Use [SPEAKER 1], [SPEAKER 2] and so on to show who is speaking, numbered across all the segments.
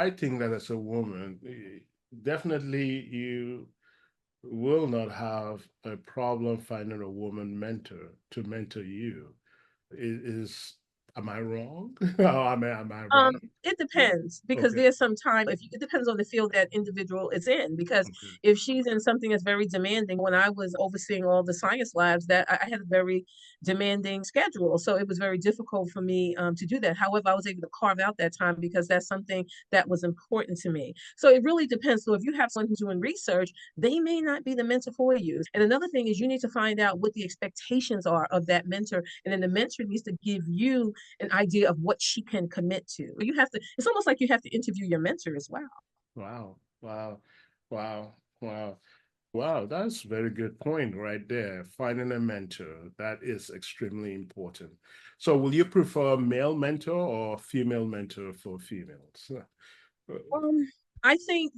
[SPEAKER 1] I think that as a woman, definitely you will not have a problem finding a woman mentor to mentor you. Is am I wrong? Oh, am I right?
[SPEAKER 2] It depends because
[SPEAKER 1] Okay.
[SPEAKER 2] there's some time if it depends on the field that individual is in. Because
[SPEAKER 1] Okay.
[SPEAKER 2] if she's in something that's very demanding, when I was overseeing all the science labs, that I had a very demanding schedule, so it was very difficult for me to do that. However, I was able to carve out that time because that's something that was important to me. So it really depends. So if you have someone who's doing research, they may not be the mentor for you. And another thing is you need to find out what the expectations are of that mentor, and then the mentor needs to give you an idea of what she can commit to. You have to, it's almost like you have to interview your mentor as well.
[SPEAKER 1] Wow. Wow. Wow. Wow. Wow, that's a very good point right there. Finding a mentor, that is extremely important. So will you prefer male mentor or female mentor for females?
[SPEAKER 2] Um, I think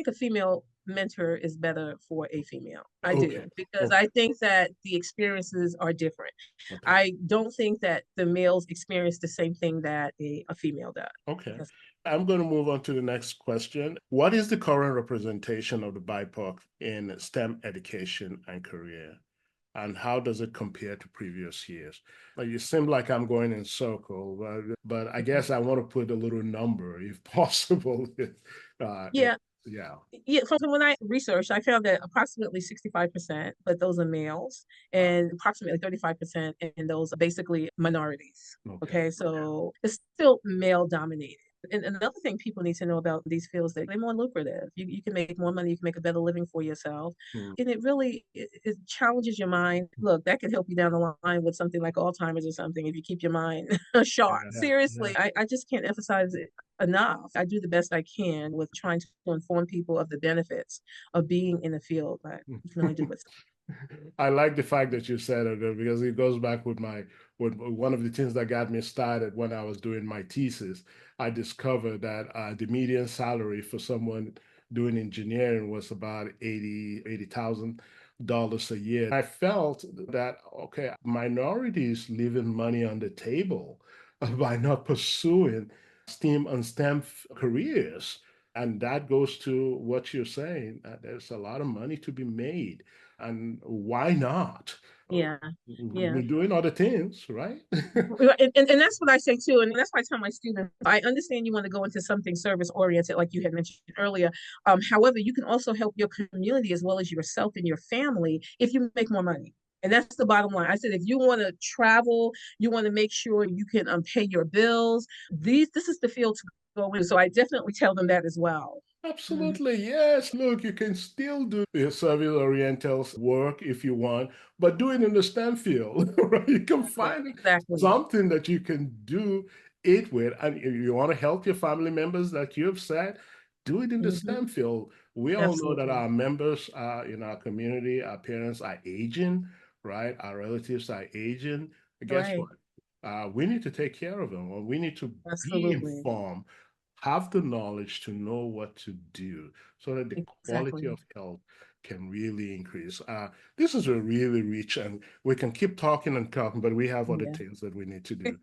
[SPEAKER 2] a female mentor is better for a female. I
[SPEAKER 1] Okay.
[SPEAKER 2] do because
[SPEAKER 1] Okay.
[SPEAKER 2] I think that the experiences are different.
[SPEAKER 1] Okay.
[SPEAKER 2] I don't think that the males experience the same thing that a female does.
[SPEAKER 1] Okay.
[SPEAKER 2] That's
[SPEAKER 1] I'm going to move on to the next question. What is the current representation of the BIPOC in STEM education and career? And how does it compare to previous years? Like, you seem like I'm going in circle, but I guess I want to put a little number, if possible. If,
[SPEAKER 2] yeah.
[SPEAKER 1] yeah.
[SPEAKER 2] Yeah, from when I researched, I found that approximately 65%, but those are males,
[SPEAKER 1] Wow.
[SPEAKER 2] and approximately 35%, and those are basically minorities.
[SPEAKER 1] Okay.
[SPEAKER 2] Okay, so it's still male dominated. And another thing people need to know about these fields that they're more lucrative. You can make more money, you can make a better living for yourself.
[SPEAKER 1] Hmm.
[SPEAKER 2] And it really it challenges your mind. Look, that could help you down the line with something like Alzheimer's or something if you keep your mind sharp.
[SPEAKER 1] Yeah. Yeah.
[SPEAKER 2] Seriously, I just can't emphasize it enough. I do the best I can with trying to inform people of the benefits of being in the field, but you can only do what's
[SPEAKER 1] I like the fact that you said it because it goes back with with one of the things that got me started when I was doing my thesis. I discovered that the median salary for someone doing engineering was about $80,000 a year. I felt that okay, minorities leaving money on the table by not pursuing STEM and STEM careers. And that goes to what you're saying. There's a lot of money to be made. And why not?
[SPEAKER 2] yeah, yeah.
[SPEAKER 1] We're doing other things, right?
[SPEAKER 2] And that's what I say too. And that's why I tell my students, I understand you want to go into something service oriented, like you had mentioned earlier. However, you can also help your community as well as yourself and your family if you make more money. And that's the bottom line. I said, if you want to travel, you want to make sure you can pay your bills. This is the field to go in. So I definitely tell them that as well. Mhm.
[SPEAKER 1] Absolutely, yes. Look, you can still do your service-oriented work if you want, but do it in the STEM field, right? You can find
[SPEAKER 2] Exactly.
[SPEAKER 1] something that you can do it with. And if you want to help your family members that you've said, do it in the
[SPEAKER 2] Hmm.
[SPEAKER 1] STEM field. We all know that
[SPEAKER 2] Absolutely.
[SPEAKER 1] our members in our community, our parents are aging, right? Our relatives are aging. Guess
[SPEAKER 2] Right.
[SPEAKER 1] what? We need to take care of them, or we need to be
[SPEAKER 2] Absolutely.
[SPEAKER 1] informed, have the knowledge to know what to do so that the quality
[SPEAKER 2] Exactly.
[SPEAKER 1] of health can really increase. This is a really rich, and we can keep talking and talking, but we have other
[SPEAKER 2] Yeah.
[SPEAKER 1] things that we need to do.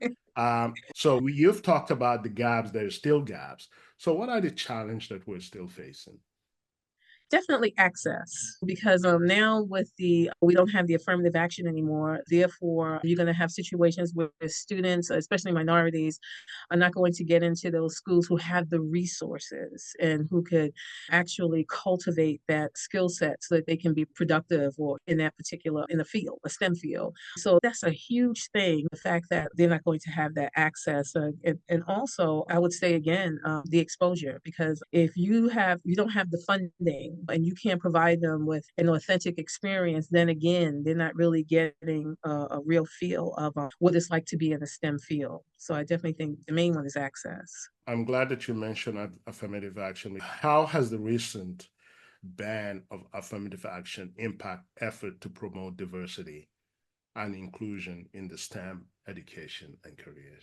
[SPEAKER 1] You've talked about the gaps, there's still gaps. So what are the challenges that we're still facing?
[SPEAKER 2] Definitely access because now with the we don't have the affirmative action anymore. Therefore, you're going to have situations where students, especially minorities, are not going to get into those schools who have the resources and who could actually cultivate that skill set so that they can be productive or in that particular in a field, a STEM field. So that's a huge thing. The fact that they're not going to have that access, and also I would say again the exposure because if you don't have the funding and you can't provide them with an authentic experience, then again, they're not really getting a real feel of what it's like to be in a STEM field. So I definitely think the main one is access.
[SPEAKER 1] I'm glad that you mentioned affirmative action. How has the recent ban of affirmative action impact effort to promote diversity and inclusion in the STEM education and careers?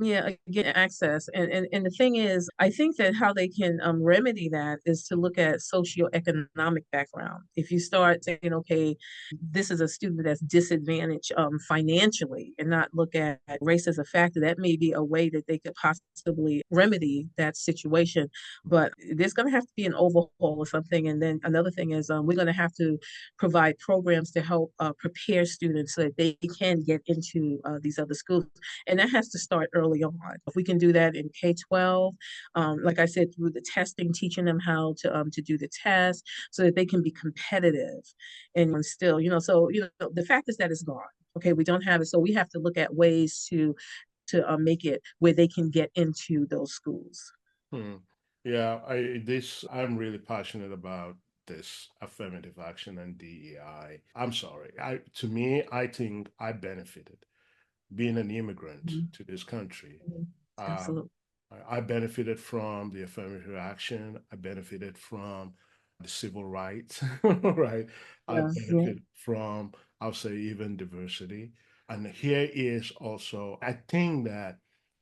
[SPEAKER 2] Yeah, again, access. And the thing is, I think that how they can remedy that is to look at socioeconomic background. If you start saying, okay, this is a student that's disadvantaged financially, and not look at race as a factor, that may be a way that they could possibly remedy that situation. But there's going to have to be an overhaul or something. And then another thing is we're going to have to provide programs to help prepare students so that they can get into these other schools, and that has to start early on. If we can do that in K-12, like I said, through the testing, teaching them how to do the test so that they can be competitive and still, so, the fact is that it's gone. Okay, we don't have it. So we have to look at ways to make it where they can get into those schools.
[SPEAKER 1] Hmm. Yeah, I'm really passionate about this affirmative action and DEI. I'm sorry. To me, I think I benefited being an immigrant
[SPEAKER 2] Mhm.
[SPEAKER 1] to this country.
[SPEAKER 2] Mhm.
[SPEAKER 1] Um,
[SPEAKER 2] Absolutely.
[SPEAKER 1] I benefited from the affirmative action. I benefited from the civil rights, right? I
[SPEAKER 2] Yeah, yeah,
[SPEAKER 1] benefited from, I'll say, even diversity. And here is also, I think that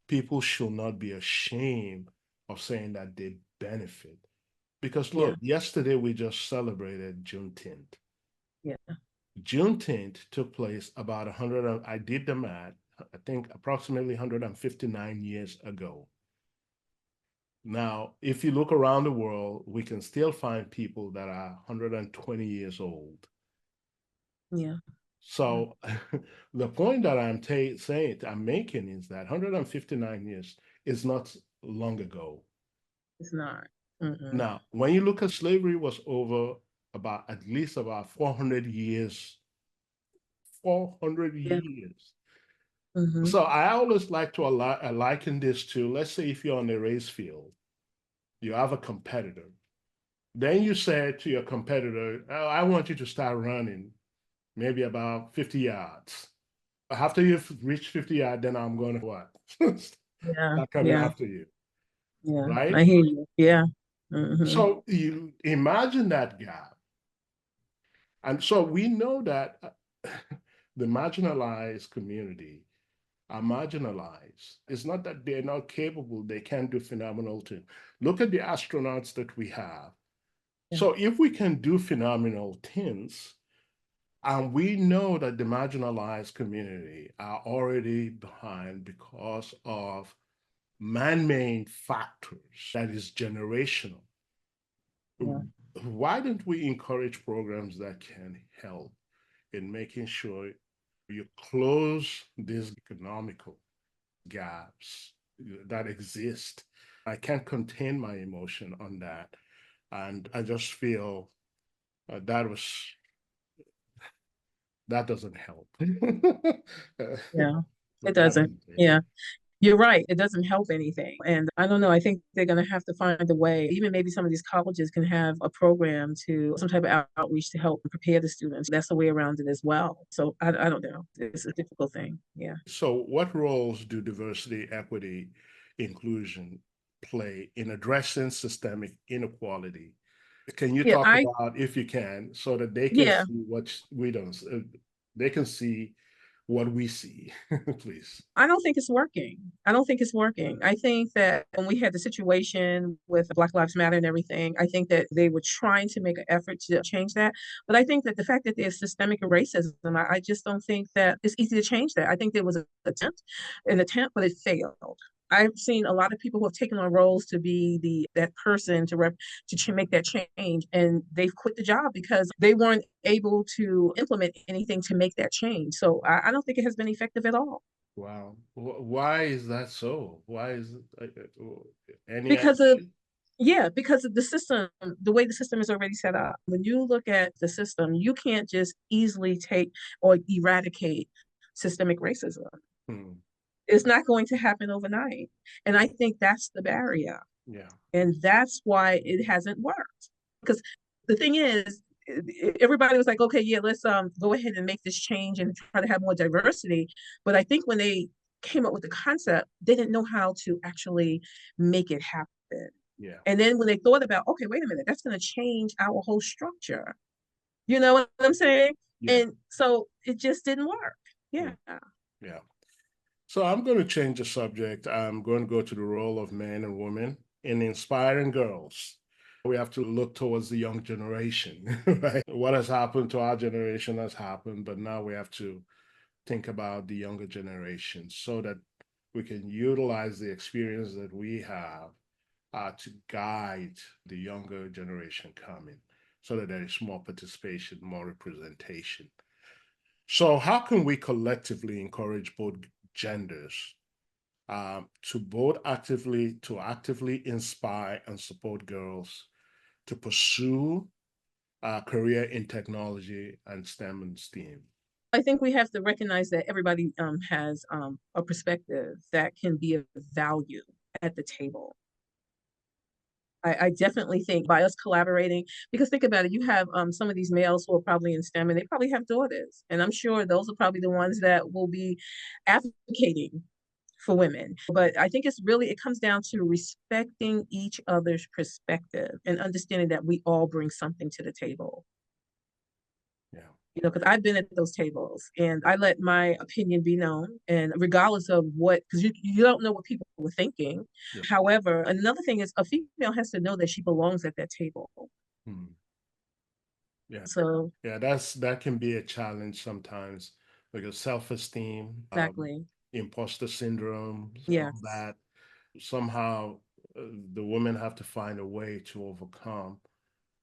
[SPEAKER 1] people should not be ashamed of saying that they benefit. Because
[SPEAKER 2] yeah,
[SPEAKER 1] look, yesterday we just celebrated Juneteenth.
[SPEAKER 2] yeah,
[SPEAKER 1] Juneteenth took place about 100, I did the math, I think approximately 159 years ago. Now, if you look around the world, we can still find people that are 120 years old.
[SPEAKER 2] yeah, yeah.
[SPEAKER 1] So the point that I'm making is that 159 years is not long ago.
[SPEAKER 2] It's not. Mm-mm.
[SPEAKER 1] Now, when you look at slavery was over about at least about 400 years, 400
[SPEAKER 2] Yeah.
[SPEAKER 1] years.
[SPEAKER 2] Mm-hmm.
[SPEAKER 1] So I always like to liken this to, let's say if you're on a race field, you have a competitor. Then you say to your competitor, oh, I want you to start running maybe about 50 yards. After you've reached 50 yards, then I'm going to what?
[SPEAKER 2] Yeah,
[SPEAKER 1] Start coming
[SPEAKER 2] yeah,
[SPEAKER 1] after you,
[SPEAKER 2] yeah.
[SPEAKER 1] right?
[SPEAKER 2] I hear you. Yeah. Mm-hmm.
[SPEAKER 1] So you imagine that gap. And so we know that the marginalized community are marginalized. It's not that they're not capable, they can do phenomenal things. Look at the astronauts that we have.
[SPEAKER 2] Yeah,
[SPEAKER 1] So if we can do phenomenal things, and we know that the marginalized community are already behind because of man-made factors that is generational.
[SPEAKER 2] yeah,
[SPEAKER 1] Why don't we encourage programs that can help in making sure you close these economical gaps that exist? I can't contain my emotion on that. And I just feel that was that doesn't help.
[SPEAKER 2] yeah. It
[SPEAKER 1] That
[SPEAKER 2] doesn't.
[SPEAKER 1] doesn't help.
[SPEAKER 2] Yeah. You're right. It doesn't help anything. And I don't know. I think they're going to have to find a way. Even maybe some of these colleges can have a program to some type of outreach to help prepare the students. That's the way around it as well. So I don't know. It's a difficult thing. Yeah.
[SPEAKER 1] So, what roles do diversity, equity, inclusion play in addressing systemic inequality? Can you
[SPEAKER 2] Yeah.
[SPEAKER 1] talk about, if you can, so that they can
[SPEAKER 2] Yeah.
[SPEAKER 1] see what we don't, they can see what we see, please?
[SPEAKER 2] I don't think it's working. I don't think it's working. I think that when we had the situation with Black Lives Matter and everything, I think that they were trying to make an effort to change that. But I think that the fact that there's systemic racism, I just don't think that it's easy to change that. I think there was an attempt, but it failed. I've seen a lot of people who have taken on roles to be that person to make that change, and they've quit the job because they weren't able to implement anything to make that change. So I don't think it has been effective at all.
[SPEAKER 1] Wow. Why is that so? Why is it, any
[SPEAKER 2] Because of
[SPEAKER 1] idea?
[SPEAKER 2] Yeah, because of the system, the way the system is already set up. When you look at the system, you can't just easily take or eradicate systemic racism.
[SPEAKER 1] Hmm.
[SPEAKER 2] It's not going to happen overnight. And I think that's the barrier.
[SPEAKER 1] Yeah.
[SPEAKER 2] And that's why it hasn't worked. Because the thing is, everybody was like, okay, yeah, let's go ahead and make this change and try to have more diversity. But I think when they came up with the concept, they didn't know how to actually make it happen.
[SPEAKER 1] Yeah.
[SPEAKER 2] And then when they thought about, okay, wait a minute, that's going to change our whole structure. You know what I'm saying?
[SPEAKER 1] Yeah.
[SPEAKER 2] And so it just didn't work.
[SPEAKER 1] Hmm.
[SPEAKER 2] Yeah.
[SPEAKER 1] Yeah. So I'm going to change the subject. I'm going to go to the role of men and women in inspiring girls. We have to look towards the young generation, right? What has happened to our generation has happened, but now we have to think about the younger generation so that we can utilize the experience that we have to guide the younger generation coming so that there is more participation, more representation. So, how can we collectively encourage both genders to actively inspire and support girls to pursue a career in technology and STEM and STEAM?
[SPEAKER 2] I think we have to recognize that everybody has a perspective that can be of value at the table. I definitely think by us collaborating, because think about it, you have some of these males who are probably in STEM and they probably have daughters. And I'm sure those are probably the ones that will be advocating for women. But I think it comes down to respecting each other's perspective and understanding that we all bring something to the table.
[SPEAKER 1] Yeah.
[SPEAKER 2] Because I've been at those tables and I let my opinion be known, and regardless of what, because you don't know what people were thinking.
[SPEAKER 1] Yeah.
[SPEAKER 2] However, another thing is a female has to know that she belongs at that table.
[SPEAKER 1] Hmm. Yeah.
[SPEAKER 2] So,
[SPEAKER 1] Yeah, that can be a challenge sometimes because self-esteem,
[SPEAKER 2] exactly.
[SPEAKER 1] imposter syndrome, all
[SPEAKER 2] Yes.
[SPEAKER 1] that somehow the women have to find a way to overcome,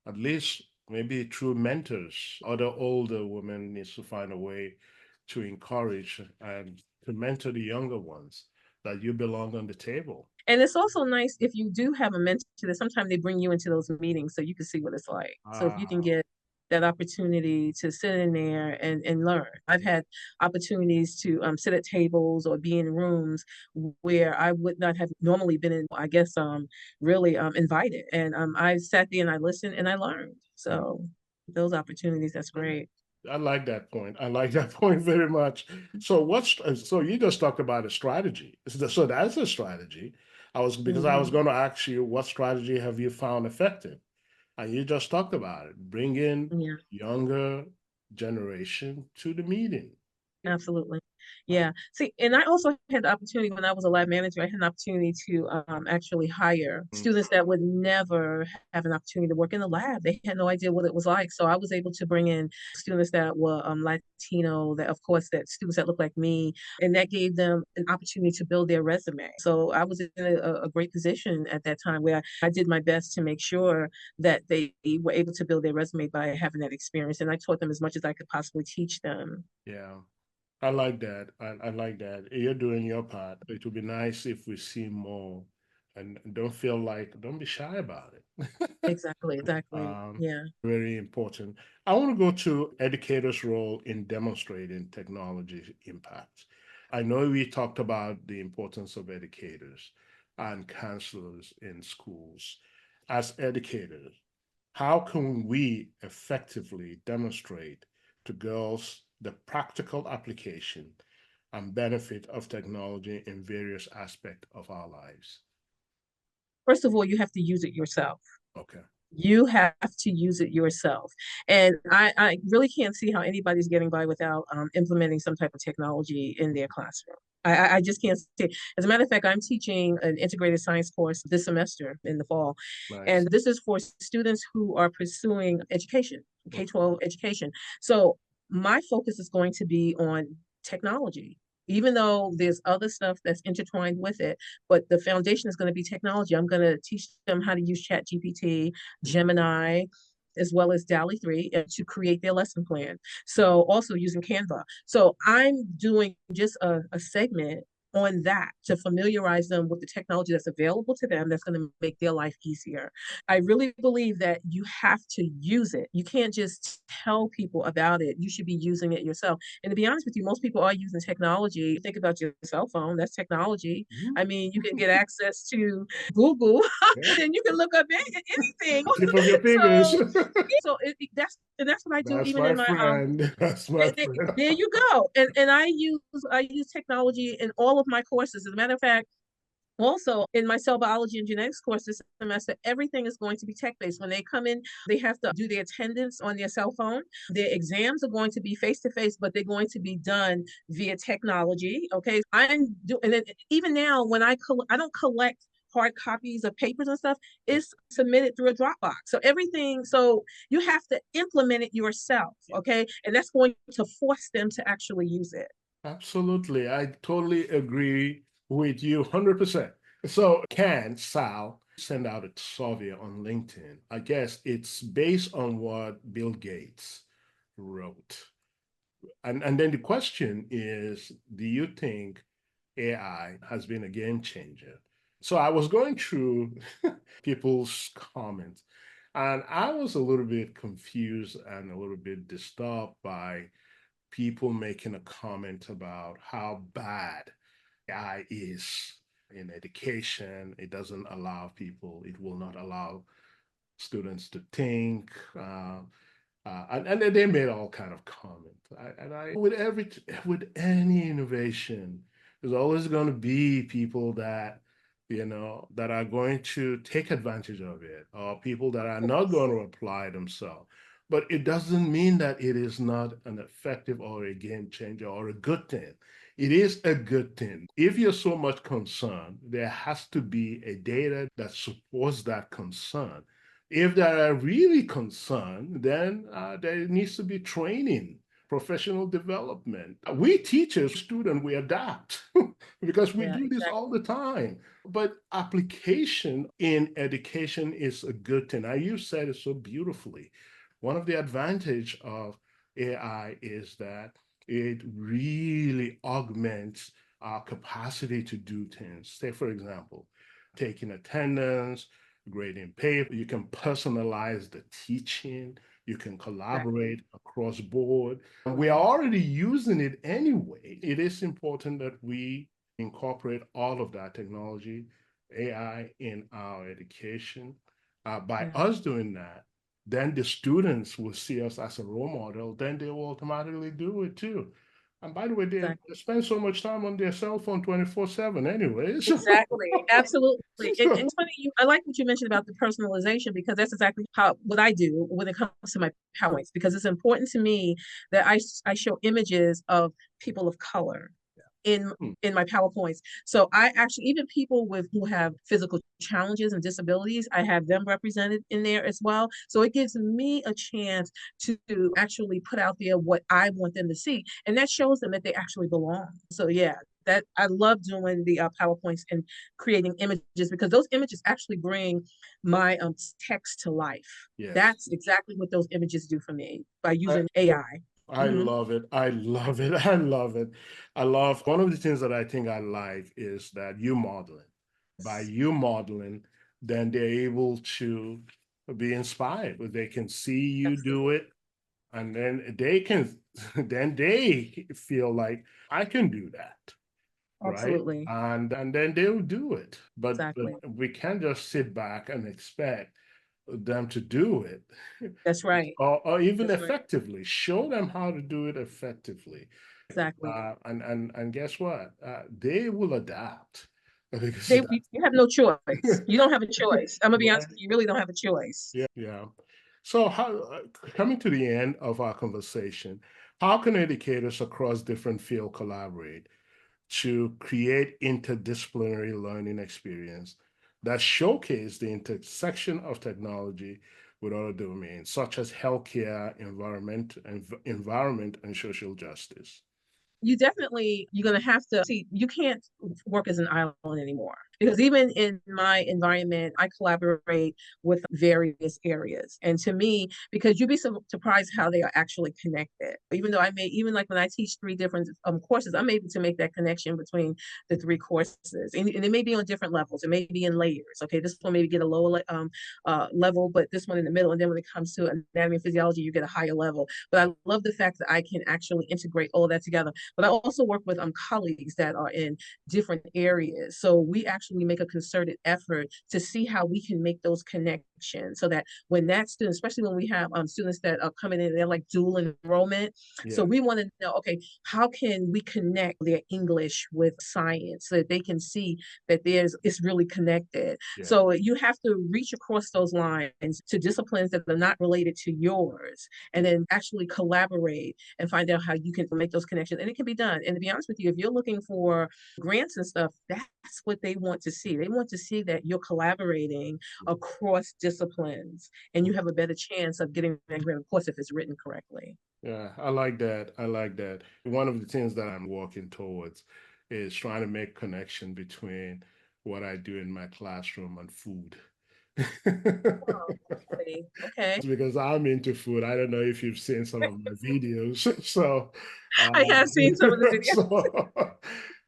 [SPEAKER 1] at least maybe through mentors. Other older women needs to find a way to encourage and to mentor the younger ones that you belong on the table.
[SPEAKER 2] And it's also nice if you do have a mentor that sometimes they bring you into those meetings so you can see what it's like. So if you can
[SPEAKER 1] Ah,
[SPEAKER 2] get that opportunity to sit in there and learn. I've had opportunities to sit at tables or be in rooms where I would not have normally been in, I guess, really invited. And I sat there and I listened and I learned.
[SPEAKER 1] yeah.
[SPEAKER 2] So those opportunities, that's great.
[SPEAKER 1] I like that point. I like that point very much. So you just talked about a strategy. So that's a strategy. I was
[SPEAKER 2] Hmm.
[SPEAKER 1] going to ask you what strategy have you found effective? And you just talked about it. Bring in
[SPEAKER 2] Yeah.
[SPEAKER 1] younger generation to the meeting.
[SPEAKER 2] Absolutely. Yeah. See, and I also had the opportunity when I was a lab manager, I had an opportunity to actually hire
[SPEAKER 1] Mm,
[SPEAKER 2] students that would never have an opportunity to work in the lab. They had no idea what it was like. So I was able to bring in students that were Latino, that of course that students that look like me, and that gave them an opportunity to build their resume. So I was in a great position at that time where I did my best to make sure that they were able to build their resume by having that experience. And I taught them as much as I could possibly teach them.
[SPEAKER 1] yeah. I like that. I like that. You're doing your part. It would be nice if we see more and don't be shy about it.
[SPEAKER 2] Exactly, exactly.
[SPEAKER 1] um,
[SPEAKER 2] Yeah.
[SPEAKER 1] Very important. I want to go to educators' role in demonstrating technology impact. I know we talked about the importance of educators and counselors in schools. As educators, how can we effectively demonstrate to girls the practical application and benefit of technology in various aspects of our lives?
[SPEAKER 2] First of all, you have to use it yourself.
[SPEAKER 1] Okay.
[SPEAKER 2] You have to use it yourself. And I really can't see how anybody's getting by without implementing some type of technology in their classroom. I just can't see. As a matter of fact, I'm teaching an integrated science course this semester in the fall.
[SPEAKER 1] Nice.
[SPEAKER 2] And this is for students who are pursuing education, K
[SPEAKER 1] Okay.
[SPEAKER 2] 12 education. So my focus is going to be on technology, even though there's other stuff that's intertwined with it, but the foundation is going to be technology. I'm going to teach them how to use Chat GPT, Gemini, as well as DALI 3 to create their lesson plan. So also using Canva. So I'm doing just a segment on that to familiarize them with the technology that's available to them that's going to make their life easier. I really believe that you have to use it. You can't just tell people about it. You should be using it yourself. And to be honest with you, most people are using technology. Think about your cell phone, that's technology.
[SPEAKER 1] Mhm.
[SPEAKER 2] I mean, you can get access to Google
[SPEAKER 1] Yeah.
[SPEAKER 2] and you can look up anything.
[SPEAKER 1] Tip of your fingers.
[SPEAKER 2] So, that's what I do
[SPEAKER 1] That's
[SPEAKER 2] even
[SPEAKER 1] my
[SPEAKER 2] in my
[SPEAKER 1] friend. That's my
[SPEAKER 2] there,
[SPEAKER 1] friend.
[SPEAKER 2] there you go. And I use technology in all of my courses. As a matter of fact, Also, in my cell biology and genetics course this semester, everything is going to be tech-based. When they come in, they have to do their attendance on their cell phone. Their exams are going to be face-to-face, but they're going to be done via technology. Okay. And then even now, when I don't collect hard copies of papers and stuff, it's submitted through a Dropbox. So everything, so you have to implement it yourself. Okay. And that's going to force them to actually use it.
[SPEAKER 1] Absolutely. I totally agree with you 100%. So can Sal send out a survey on LinkedIn? I guess it's based on what Bill Gates wrote. And then the question is, do you think AI has been a game changer? So I was going through people's comments, and I was a little bit confused and a little bit disturbed by people making a comment about how bad AI is in education. It doesn't allow people, it will not allow students to think. And they made all kind of comments. With any innovation, there's always going to be people that that are going to take advantage of it, or people that are not going to apply themselves. But it doesn't mean that it is not an effective or a game changer or a good thing. It is a good thing. If you're so much concerned, there has to be a data that supports that concern. If they are really concerned, then there needs to be training, professional development. We teachers, students, we adapt because we
[SPEAKER 2] Yeah,
[SPEAKER 1] do this all
[SPEAKER 2] exactly.
[SPEAKER 1] the time. But application in education is a good thing. Now, you said it so beautifully. One of the advantage of AI is that it really augments our capacity to do things. Say, for example, taking attendance, grading paper. You can personalize the teaching. You can
[SPEAKER 2] Exactly.
[SPEAKER 1] collaborate across board. And we are already using it anyway. It is important that we incorporate all of that technology, AI, in our education. By
[SPEAKER 2] Yeah,
[SPEAKER 1] us doing that, then the students will see us as a role model. Then they will automatically do it too. And by the way, they
[SPEAKER 2] exactly.
[SPEAKER 1] spend so much time on their cell phone 24/7 anyway.
[SPEAKER 2] Exactly. Absolutely. And
[SPEAKER 1] So,
[SPEAKER 2] it's funny, I like what you mentioned about the personalization because that's exactly what I do when it comes to my PowerPoints, because it's important to me that I show images of people of color in
[SPEAKER 1] hmm,
[SPEAKER 2] in my PowerPoints. So I actually, even people with who have physical challenges and disabilities, I have them represented in there as well. So it gives me a chance to actually put out there what I want them to see, and that shows them that they actually belong. So yeah, that I love doing the PowerPoints and creating images because those images actually bring my text to life.
[SPEAKER 1] yes.
[SPEAKER 2] That's exactly what those images do for me by
[SPEAKER 1] I,
[SPEAKER 2] using AI.
[SPEAKER 1] I
[SPEAKER 2] Hmm.
[SPEAKER 1] love it. I love it. I love it. I love one of the things that I think I like is that you modeling. By you modeling, then they're able to be inspired. They can see you do
[SPEAKER 2] Absolutely.
[SPEAKER 1] it, and then they can, then they feel like I can do that, right?
[SPEAKER 2] Absolutely.
[SPEAKER 1] And then they'll do it. But
[SPEAKER 2] Exactly.
[SPEAKER 1] we can't just sit back and expect them to do it,
[SPEAKER 2] That's right.
[SPEAKER 1] or even
[SPEAKER 2] That's right.
[SPEAKER 1] effectively. Show them how to do it effectively.
[SPEAKER 2] Exactly.
[SPEAKER 1] And guess what? They will adapt because
[SPEAKER 2] You have no choice. You don't have a choice. I'm gonna be honest
[SPEAKER 1] right.
[SPEAKER 2] with you. You really don't have a choice.
[SPEAKER 1] Yeah. So how coming to the end of our conversation, how can educators across different fields collaborate to create interdisciplinary learning experience that showcase the intersection of technology with other domains, such as healthcare, environment, and social justice?
[SPEAKER 2] You're going to have to see, you can't work as an island anymore because even in my environment I collaborate with various areas, and to me, because you'd be surprised how they are actually connected. Even though I may, even like when I teach three different courses, I'm able to make that connection between the three courses, and it may be on different levels, it may be in layers. Okay, this one maybe get a lower level, but this one in the middle, and then when it comes to anatomy and physiology you get a higher level. But I love the fact that I can actually integrate all that together. But I also work with colleagues that are in different areas. So we actually make a concerted effort to see how we can make those connections connection so that when that student, especially when we have students that are coming in, they're like dual enrollment. So
[SPEAKER 1] Yeah.
[SPEAKER 2] we want to know, okay, how can we connect their English with science so that they can see that it's really connected.
[SPEAKER 1] Yeah.
[SPEAKER 2] So you have to reach across those lines to disciplines that are not related to yours, and then actually collaborate and find out how you can make those connections. And it can be done. And to be honest with you, if you're looking for grants and stuff, that's what they want to see. They want to see that you're collaborating across disciplines and you have a better chance of getting that grant, of course, if it's written correctly.
[SPEAKER 1] Yeah, I like that. I like that. One of the things that I'm working towards is trying to make connection between what I do in my classroom and food.
[SPEAKER 2] Oh, okay. Okay.
[SPEAKER 1] Because I'm into food. I don't know if you've seen some of my videos. So,
[SPEAKER 2] I have seen some of the videos.
[SPEAKER 1] so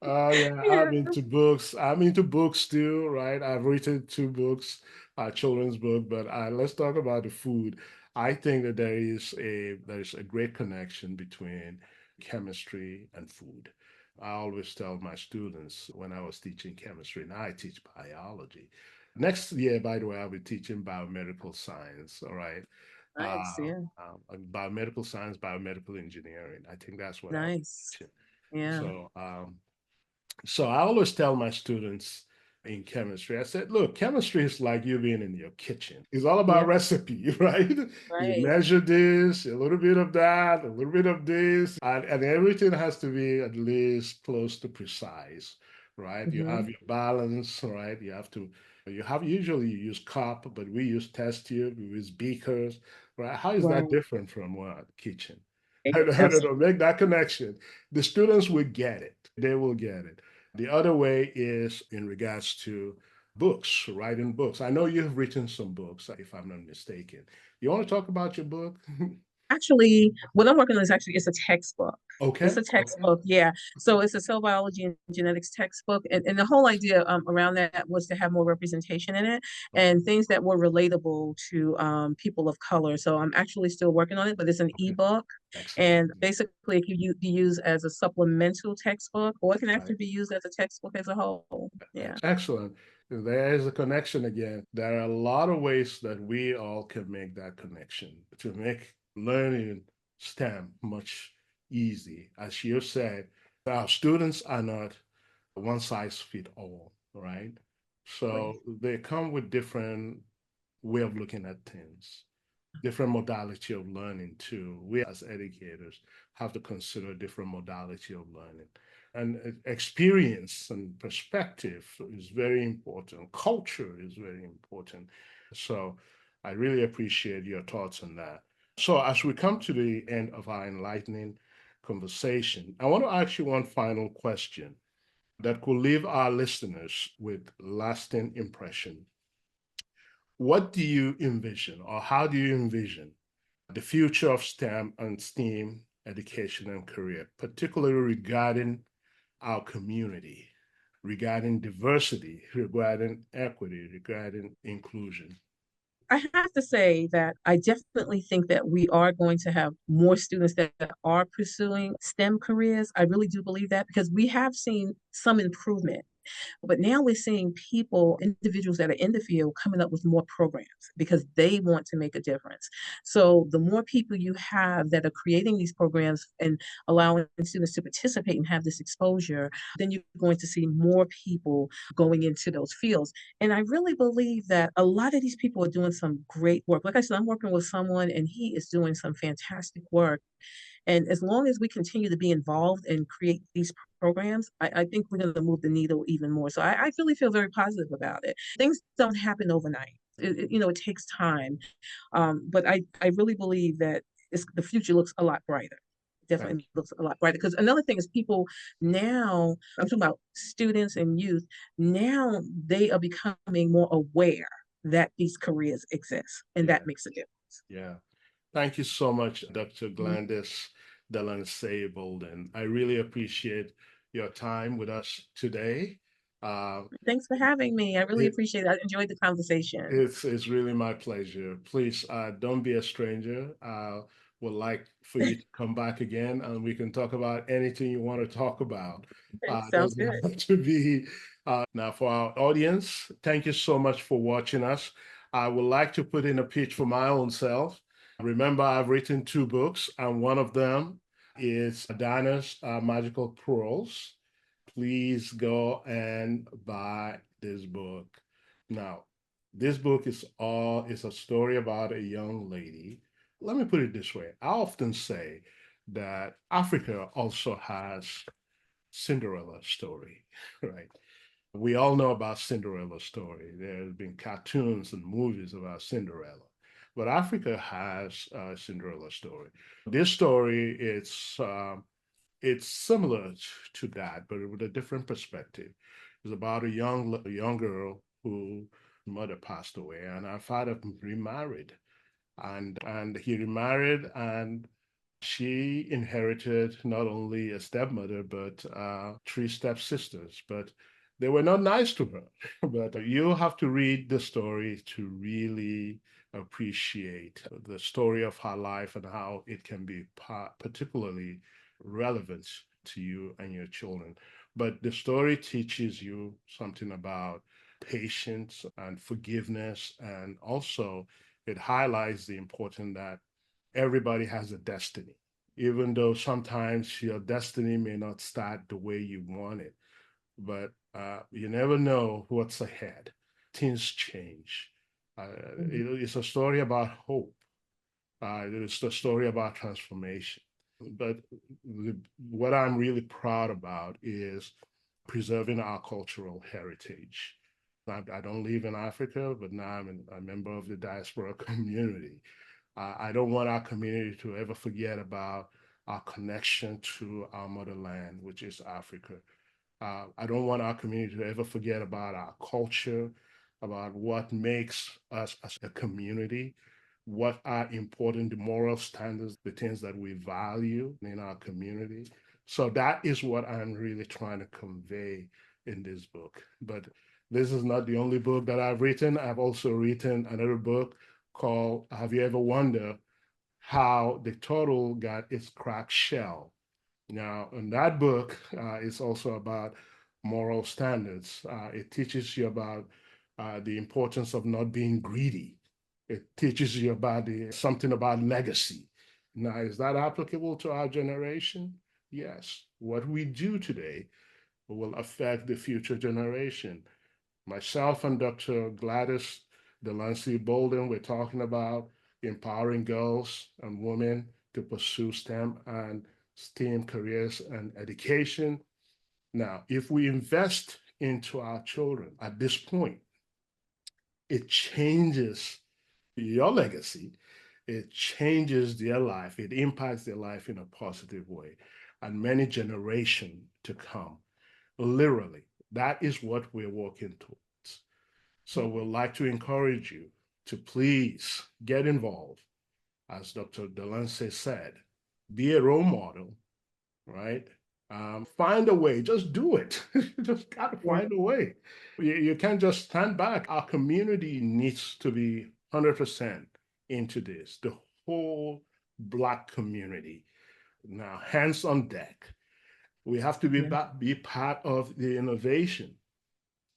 [SPEAKER 1] yeah,
[SPEAKER 2] Yeah.
[SPEAKER 1] I'm into books. I'm into books too, right? I've written two books, children's book, but let's talk about the food. I think that there's a great connection between chemistry and food. I always tell my students when I was teaching chemistry, now I teach biology. Next year, by the way, I'll be teaching biomedical science. All right.
[SPEAKER 2] Nice. Yeah.
[SPEAKER 1] Biomedical science, biomedical engineering. I think that's what I'll be
[SPEAKER 2] Nice.
[SPEAKER 1] teaching.
[SPEAKER 2] Yeah.
[SPEAKER 1] So I always tell my students in chemistry, I said, look, chemistry is like you being in your kitchen. It's all about
[SPEAKER 2] Yeah.
[SPEAKER 1] recipe, right? You
[SPEAKER 2] Right.
[SPEAKER 1] measure this, a little bit of that, a little bit of this, and everything has to be at least close to precise, right? You
[SPEAKER 2] Hmm.
[SPEAKER 1] have your balance, right? Usually you use cup, but we use test tube, we use beakers, right? How is that
[SPEAKER 2] Right.
[SPEAKER 1] different from what? Kitchen. I don't
[SPEAKER 2] Absolutely.
[SPEAKER 1] know, make that connection. The students will get it. They will get it. The other way is in regards to books, writing books. I know you've written some books, if I'm not mistaken. You want to talk about your book?
[SPEAKER 2] Actually, what I'm working on is actually it's a textbook. It's
[SPEAKER 1] Okay.
[SPEAKER 2] a textbook, yeah. So it's a cell biology and genetics textbook, and the whole idea around that was to have more representation in it
[SPEAKER 1] Okay.
[SPEAKER 2] and things that were relatable to people of color. So I'm actually still working on it, but it's an
[SPEAKER 1] Okay.
[SPEAKER 2] ebook,
[SPEAKER 1] Excellent.
[SPEAKER 2] and basically it can be used as a supplemental textbook, or it can
[SPEAKER 1] Right.
[SPEAKER 2] actually be used as a textbook as a whole. Yeah.
[SPEAKER 1] Excellent. There is a connection again. There are a lot of ways that we all can make that connection to make learning STEM much easy. As you said, our students are not one size fit all, right? So they come with different way of looking at things, different modality of learning too. We as educators have to consider different modality of learning. And experience and perspective is very important. Culture is very important. So I really appreciate your thoughts on that. So as we come to the end of our enlightening conversation, I want to ask you one final question that could leave our listeners with lasting impression. What do you envision, or how do you envision the future of STEM and STEAM education and career, particularly regarding our community, regarding diversity, regarding equity, regarding inclusion?
[SPEAKER 2] I have to say that I definitely think that we are going to have more students that are pursuing STEM careers. I really do believe that because we have seen some improvement. But now we're seeing people, individuals that are in the field coming up with more programs because they want to make a difference. So the more people you have that are creating these programs and allowing students to participate and have this exposure, then you're going to see more people going into those fields. And I really believe that a lot of these people are doing some great work. Like I said, I'm working with someone and he is doing some fantastic work. And as long as we continue to be involved and create these programs, I think we're going to move the needle even more. So I really feel very positive about it. Things don't happen overnight. It takes time. But I really believe that the future looks a lot brighter.
[SPEAKER 1] Thank
[SPEAKER 2] Definitely looks a lot brighter. Because another thing is people now, I'm talking about students and youth, now they are becoming more aware that these careers exist, and
[SPEAKER 1] you.
[SPEAKER 2] that
[SPEAKER 1] Yeah,
[SPEAKER 2] makes a difference.
[SPEAKER 1] yeah. Thank you so much, Dr.
[SPEAKER 2] Mhm.
[SPEAKER 1] Glandis Delancey Bolden. I really appreciate your time with us today. Uh,
[SPEAKER 2] Thanks for having me. I really
[SPEAKER 1] it,
[SPEAKER 2] appreciate it. I enjoyed the conversation.
[SPEAKER 1] it's really my pleasure. Please don't be a stranger. Would like for you to come back again and we can talk about anything you want to talk about.
[SPEAKER 2] Sounds
[SPEAKER 1] Doesn't
[SPEAKER 2] good.
[SPEAKER 1] have to be now for our audience. Thank you so much for watching us. I would like to put in a pitch for my own self. Remember, I've written 2 books, and one of them is Dinah's Magical Pearls. Please go and buy this book. Now, this book is a story about a young lady. Let me put it this way. I often say that Africa also has Cinderella story, right? We all know about Cinderella story. There's been cartoons and movies about Cinderella, but Africa has a Cinderella story. This story, it's similar to that, but with a different perspective. It's about a young girl who mother passed away, and her father remarried, and he remarried, and she inherited not only a stepmother but 3 stepsisters. But they were not nice to her. But you have to read the story to really appreciate the story of her life and how it can be particularly relevant to you and your children. But the story teaches you something about patience and forgiveness, and also it highlights the importance that everybody has a destiny, even though sometimes your destiny may not start the way you want it. But you never know what's ahead. Things change. It's a story about hope. It's a story about transformation. But what I'm really proud about is preserving our cultural heritage. I don't live in Africa, but now I'm a member of the diaspora community. I don't want our community to ever forget about our connection to our motherland, which is Africa. I don't want our community to ever forget about our culture, about what makes us as a community, what are important, the moral standards, the things that we value in our community. So that is what I'm really trying to convey in this book. But this is not the only book that I've written. I've also written another book called Have You Ever Wondered How the Turtle Got Its Cracked Shell? Now, in that book, it's also about moral standards. It teaches you about the importance of not being greedy. It teaches you about something about legacy. Now, is that applicable to our generation? Yes. What we do today will affect the future generation. Myself and Dr. Gladys Delancey Bolden, we're talking about empowering girls and women to pursue STEM and STEAM careers and education. Now, if we invest into our children at this point, it changes your legacy, it changes their life, it impacts their life in a positive way, and many generations to come. Literally, that is what we're working towards. So we'd like to encourage you to please get involved. As Dr. Delancey said, be a role model, right? Find a way, just do it. You just got to find a way. You can't just stand back. Our community needs to be 100% into this, the whole Black community. Now, hands on deck. We have to be part of the innovation.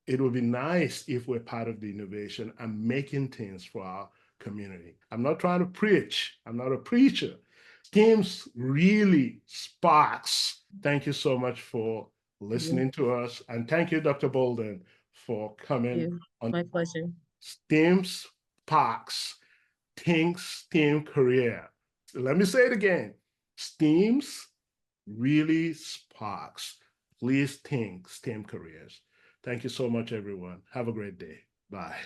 [SPEAKER 1] It would be nice if we're part of the innovation and making things for our community. I'm not trying to preach. I'm not a preacher. Teams really sparks. Thank you so much for listening to us. And thank you, Dr. Bolden, for coming on.
[SPEAKER 2] My pleasure.
[SPEAKER 1] STEM sparks, think STEM career. Let me say it again. STEAMs really sparks. Please think STEM careers. Thank you so much, everyone. Have a great day. Bye.